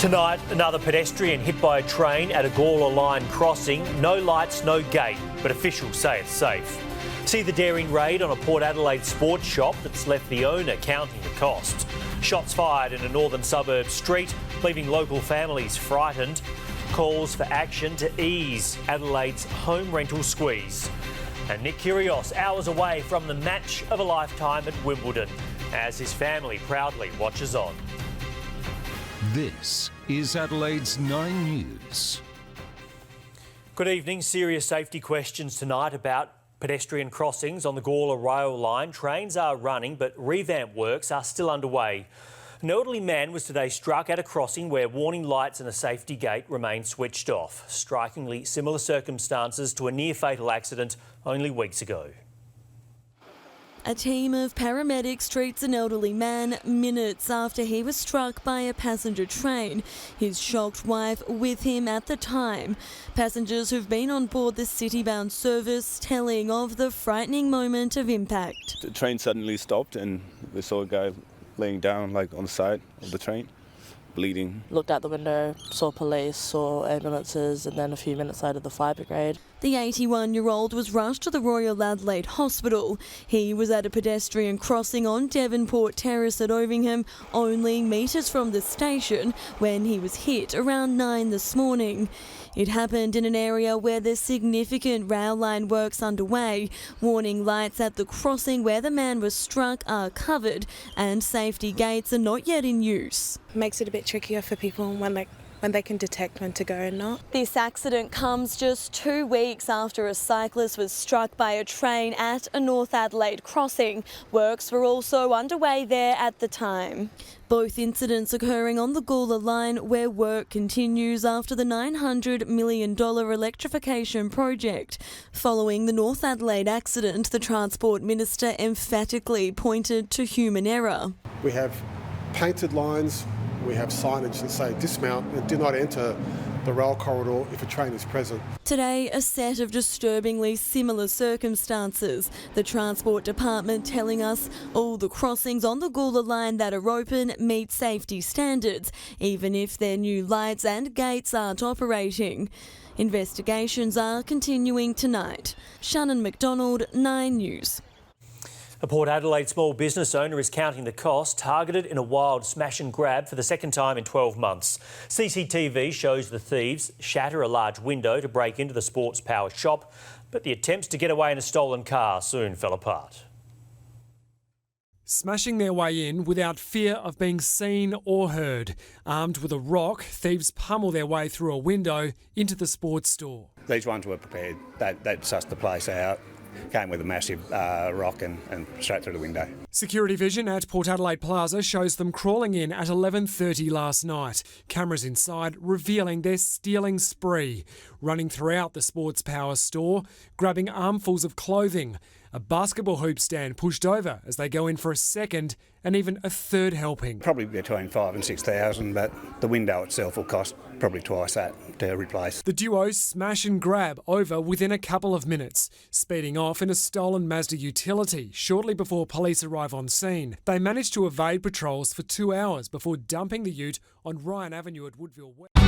Tonight, another pedestrian hit by a train at a Gawler line crossing. No lights, no gate, but officials say it's safe. See the daring raid on a Port Adelaide sports shop that's left the owner counting the costs. Shots fired in a northern suburb street, leaving local families frightened. Calls for action to ease Adelaide's home rental squeeze. And Nick Kyrgios hours away from the match of a lifetime at Wimbledon, as his family proudly watches on. This is Adelaide's 9 News. Good evening. Serious safety questions tonight about pedestrian crossings on the Gawler rail line. Trains are running, but revamp works are still underway. An elderly man was today struck at a crossing where warning lights and a safety gate remain switched off. Strikingly similar circumstances to a near-fatal accident only weeks ago. A team of paramedics treats an elderly man minutes after he was struck by a passenger train. His shocked wife with him at the time. Passengers who've been on board the city-bound service telling of the frightening moment of impact. The train suddenly stopped and we saw a guy laying down on the side of the train, bleeding. Looked out the window, saw police, saw ambulances, and then a few minutes later the fire brigade. The 81-year-old was rushed to the Royal Adelaide Hospital. He was at a pedestrian crossing on Devonport Terrace at Ovingham, only metres from the station, when he was hit around 9 this morning. It happened in an area where there's significant rail line works underway. Warning lights at the crossing where the man was struck are covered and safety gates are not yet in use. Makes it a bit trickier for people when they can detect when to go and not. This accident comes just 2 weeks after a cyclist was struck by a train at a North Adelaide crossing. Works were also underway there at the time. Both incidents occurring on the Gawler line where work continues after the $900 million electrification project. Following the North Adelaide accident, the Transport Minister emphatically pointed to human error. We have painted lines, we have signage that say dismount and do not enter the rail corridor if a train is present. Today, a set of disturbingly similar circumstances. The Transport Department telling us all the crossings on the Gawler line that are open meet safety standards, even if their new lights and gates aren't operating. Investigations are continuing tonight. Shannon McDonald, 9 News. A Port Adelaide small business owner is counting the cost, targeted in a wild smash and grab for the second time in 12 months. CCTV shows the thieves shatter a large window to break into the sports power shop, but the attempts to get away in a stolen car soon fell apart. Smashing their way in without fear of being seen or heard. Armed with a rock, thieves pummel their way through a window into the sports store. These ones were prepared. They sussed the place out. Came with a massive rock and straight through the window. Security vision at Port Adelaide Plaza shows them crawling in at 11:30 last night. Cameras inside revealing their stealing spree, running throughout the Sports Power store, grabbing armfuls of clothing. A basketball hoop stand pushed over as they go in for a second and even a third helping. Probably between 5,000 and 6,000, but the window itself will cost probably twice that to replace. The duo smash and grab over within a couple of minutes, speeding off in a stolen Mazda utility shortly before police arrive on scene. They managed to evade patrols for 2 hours before dumping the ute on Ryan Avenue at Woodville West.